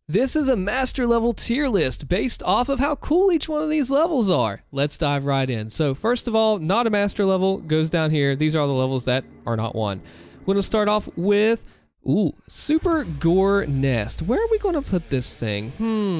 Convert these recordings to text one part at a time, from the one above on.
This is a master level tier list based off of how cool each one of these levels are. Let's dive right in. So first of all, not a master level, goes down here. These are all the levels that are not one. We're going to start off with, Super Gore Nest. Where are we going to put this thing?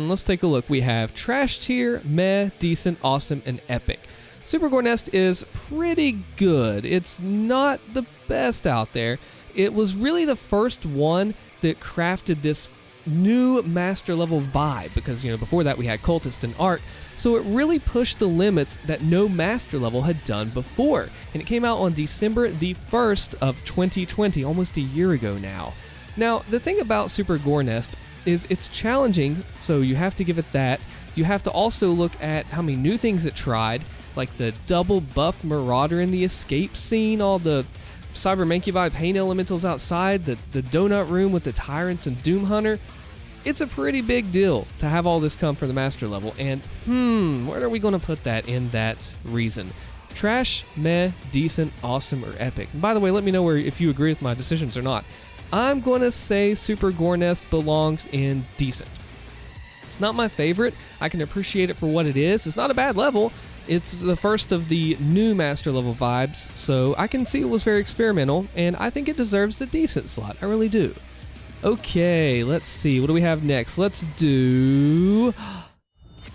Let's take a look. We have trash tier, meh, decent, awesome, and epic. Super Gore Nest is pretty good. It's not the best out there. It was really the first one that crafted this new master level vibe because, before that we had Cultist and Arc, so it really pushed the limits that no master level had done before, and it came out on December the 1st of 2020, almost a year ago now. Now, the thing about Super Gore Nest is it's challenging, so you have to give it that. You have to also look at how many new things it tried, like the double buffed Marauder in the escape scene, all the Cyber Mancubi pain elementals outside, the donut room with the Tyrants and Doom Hunter. It's a pretty big deal to have all this come from the master level, and where are we going to put that in that reason? Trash, meh, decent, awesome, or epic? And by the way, let me know if you agree with my decisions or not. I'm going to say Super Gore Nest belongs in decent. It's not my favorite. I can appreciate it for what it is. It's not a bad level. It's the first of the new master level vibes, so I can see it was very experimental, and I think it deserves the decent slot. I really do. Okay, let's see. What do we have next? Let's do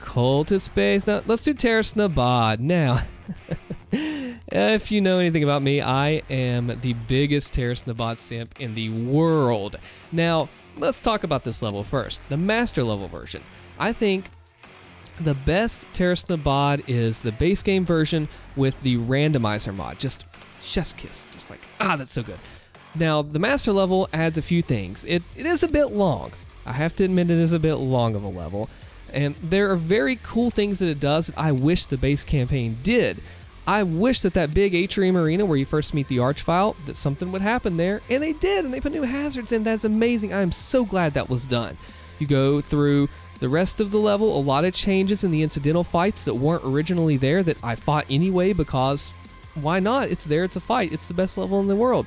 Cultist Base. Now, let's do Terrace Nabad. Now, if you know anything about me, I am the biggest Terrace Nabad simp in the world. Now, let's talk about this level first. The master level version. I think the best Terrace Nabad is the base game version with the randomizer mod. Just chef's kiss. Just like, that's so good. Now, the master level adds a few things. It is a bit long. I have to admit it is a bit long of a level. And there are very cool things that it does that I wish the base campaign did. I wish that big atrium arena where you first meet the Archvile, that something would happen there. And they did, and they put new hazards in. That's amazing. I'm so glad that was done. You go through the rest of the level, a lot of changes in the incidental fights that weren't originally there that I fought anyway because why not? It's there, it's a fight. It's the best level in the world.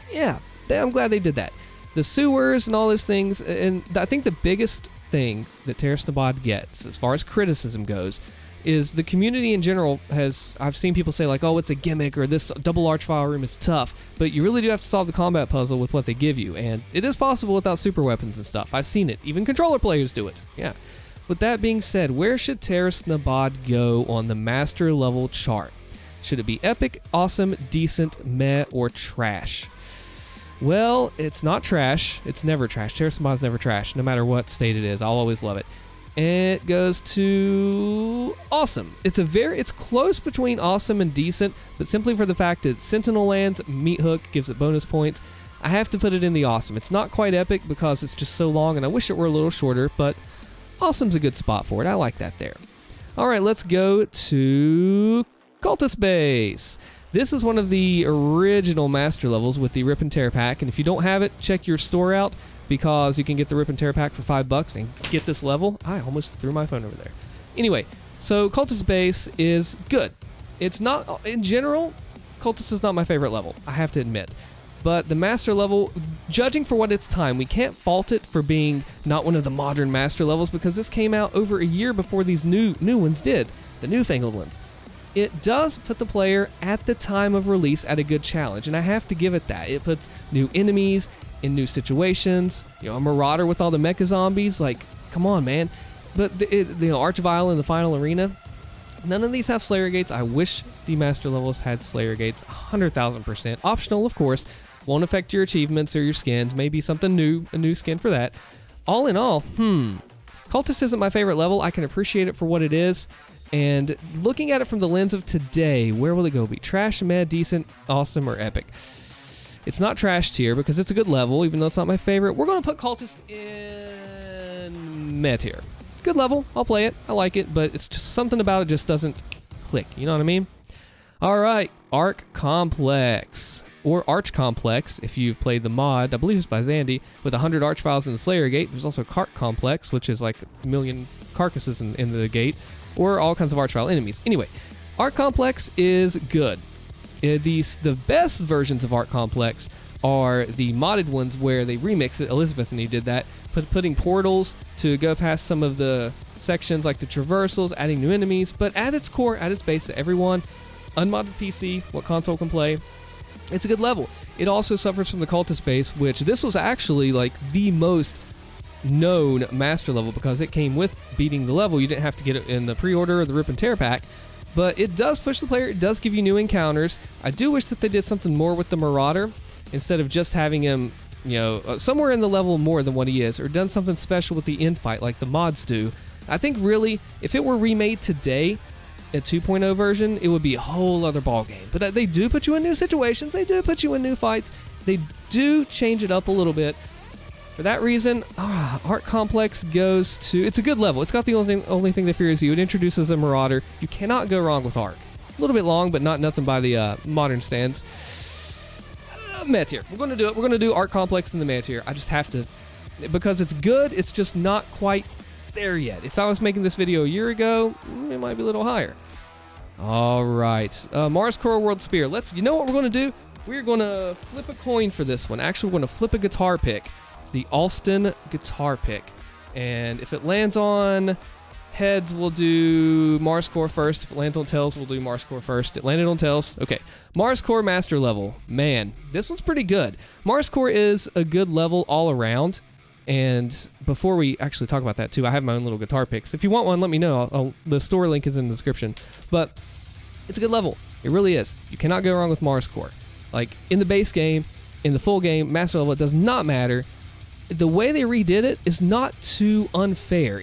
Yeah, I'm glad they did that. The sewers and all those things, and I think the biggest thing that Terrace Nabad gets, as far as criticism goes, is the community in general I've seen people say like, oh, it's a gimmick, or this double Archvile room is tough, but you really do have to solve the combat puzzle with what they give you, and it is possible without super weapons and stuff. I've seen it. Even controller players do it. Yeah. With that being said, where should Terrace Nabad go on the master level chart? Should it be epic, awesome, decent, meh, or trash? Well, it's not trash. It's never trash. Terrace Nabad's never trash, no matter what state it is. I'll always love it. It goes to awesome. It's close between awesome and decent, but simply for the fact that Sentinel lands, Meat Hook gives it bonus points, I have to put it in the awesome. It's not quite epic because it's just so long, and I wish it were a little shorter, but awesome's a good spot for it. I like that there. All right, let's go to Cultist Base. This is one of the original master levels with the Rip and Tear pack, and if you don't have it, check your store out because you can get the Rip and Tear pack for $5 and get this level. I almost threw my phone over there. Anyway, so Cultist Base is good. It's not, in general, Cultist is not my favorite level, I have to admit. But the master level, judging for what it's time, we can't fault it for being not one of the modern master levels because this came out over a year before these new ones did, the newfangled ones. It does put the player at the time of release at a good challenge, and I have to give it that. It puts new enemies in new situations. A Marauder with all the mecha zombies, like, come on, man. But the Archvile in the final arena, none of these have Slayer Gates. I wish the master levels had Slayer Gates, 100,000%. Optional, of course. Won't affect your achievements or your skins. Maybe something new, a new skin for that. All in all, Cultist isn't my favorite level. I can appreciate it for what it is. And looking at it from the lens of today, where will it go? Be trash, meh, decent, awesome, or epic? It's not trash tier because it's a good level, even though it's not my favorite. We're going to put Cultist in meh tier. Good level. I'll play it. I like it, but it's just something about it just doesn't click. You know what I mean? All right. Arc Complex. Or Arch Complex, if you've played the mod, I believe it's by Zandy, with 100 Archviles in the Slayer Gate. There's also Cart Complex, which is like a million carcasses in the gate, or all kinds of Archvile enemies. Anyway, Arc Complex is good. The best versions of Arc Complex are the modded ones where they remix it. Elizabeth and he did that, putting portals to go past some of the sections like the traversals, adding new enemies, but at its core, at its base, everyone, unmodded PC, what console can play, it's a good level. It also suffers from the Cultist Base, which this was actually like the most known master level because it came with beating the level. You didn't have to get it in the pre-order or the Rip and Tear pack, but it does push the player. It does give you new encounters. I do wish that they did something more with the Marauder instead of just having him, somewhere in the level more than what he is, or done something special with the infight like the mods do. I think really, if it were remade today, a 2.0 version, it would be a whole other ball game. But they do put you in new situations. They do put you in new fights. They do change it up a little bit. For that reason, Art Complex goes to... It's a good level. It's got the only thing that fears you. It introduces a Marauder. You cannot go wrong with Arc. A little bit long, but nothing by the modern stands. Meta tier. We're going to do it. We're going to do Art Complex in the meta tier. I just have to... Because it's good, it's just not quite there yet. If I was making this video a year ago, it might be a little higher. All right. Mars Core World Spear. You know what we're going to do? We're going to flip a coin for this one. Actually, we're going to flip a guitar pick. The Allstin guitar pick. And if it lands on heads, we'll do Mars Core first. If it lands on tails, we'll do Mars Core first. It landed on tails. Okay. Mars Core Master level. Man, this one's pretty good. Mars Core is a good level all around. And before we actually talk about that too, I have my own little guitar picks. If you want one, let me know. The store link is in the description. But it's a good level. It really is. You cannot go wrong with Mars Core. Like in the base game, in the full game, Master level, it does not matter. The way they redid it is not too unfair.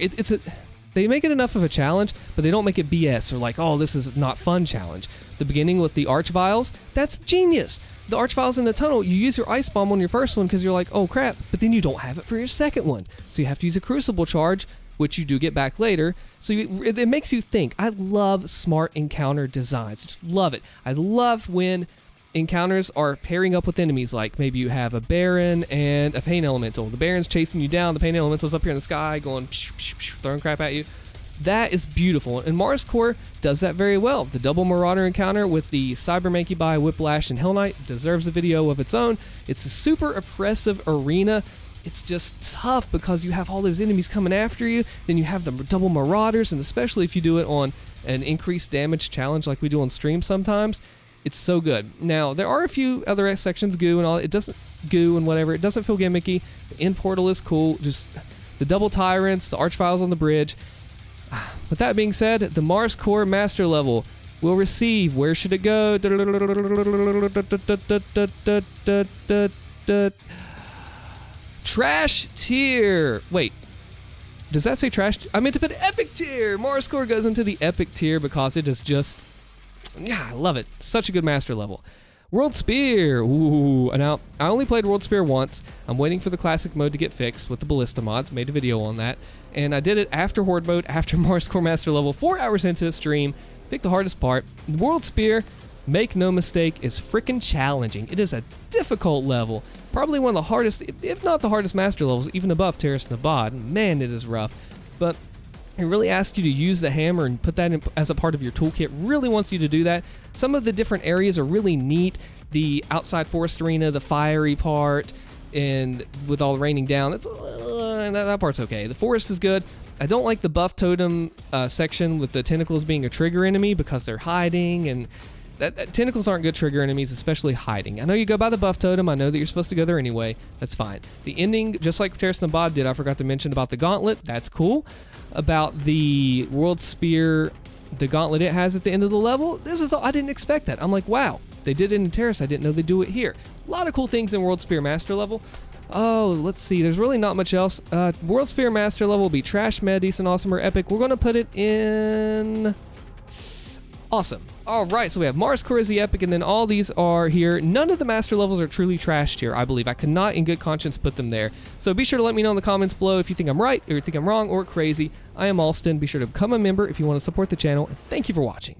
They make it enough of a challenge, but they don't make it BS or like, oh, this is not fun challenge. The beginning with the Arch Vials, that's genius. The Arch Vials in the tunnel, you use your Ice Bomb on your first one because you're like, oh crap, but then you don't have it for your second one. So you have to use a Crucible Charge, which you do get back later. So it makes you think. I love smart encounter designs. Just love it. I love when encounters are pairing up with enemies, like maybe you have a Baron and a Pain Elemental. The Baron's chasing you down, the Pain Elemental's up here in the sky going throwing crap at you. That is beautiful, and Mars Core does that very well. The double Marauder encounter with the Cybermancubi, Whiplash, and Hell Knight deserves a video of its own. It's a super oppressive arena. It's just tough because you have all those enemies coming after you, then you have the double Marauders, and especially if you do it on an increased damage challenge like we do on stream sometimes, it's so good. Now, there are a few other sections, goo and all. It doesn't goo and whatever. It doesn't feel gimmicky. The end portal is cool. Just the double Tyrants, the Archviles on the bridge. With that being said, the Mars Core Master level will receive... Where should it go? Trash tier. Wait. Does that say trash? I meant to put Epic tier. Mars Core goes into the Epic tier because it is just... Yeah, I love it. Such a good master level. World Spear. Ooh. Now, I only played World Spear once. I'm waiting for the classic mode to get fixed with the Ballista mods. Made a video on that. And I did it after Horde mode, after Mars Core Master level, 4 hours into the stream. Picked the hardest part. World Spear, make no mistake, is freaking challenging. It is a difficult level. Probably one of the hardest, if not the hardest master levels, even above Terrace Nabad. Man, it is rough. But it really asks you to use the hammer and put that in as a part of your toolkit. Really wants you to do that. Some of the different areas are really neat. The outside forest arena, the fiery part, and with all the raining down, that part's okay. The forest is good. I don't like the buff totem section with the tentacles being a trigger enemy because they're hiding, and tentacles aren't good trigger enemies, especially hiding. I know you go by the buff totem. I know that you're supposed to go there anyway. That's fine. The ending, just like Terrace Nabad did, I forgot to mention about the gauntlet. That's cool. About the World Spear, the gauntlet it has at the end of the level. This is all, I didn't expect that. I'm like, wow, they did it in Terrace. I didn't know they'd do it here. A lot of cool things in World Spear Master level. Oh, let's see. There's really not much else. World Spear Master level will be Trash, Mad, Decent, Awesome, or Epic. We're going to put it in... Awesome. All right, so we have Mars Core as the Epic, and then all these are here. None of the Master levels are truly trashed here, I believe. I could not in good conscience put them there. So be sure to let me know in the comments below if you think I'm right, or you think I'm wrong, or crazy. I am Allstin. Be sure to become a member if you want to support the channel, and thank you for watching.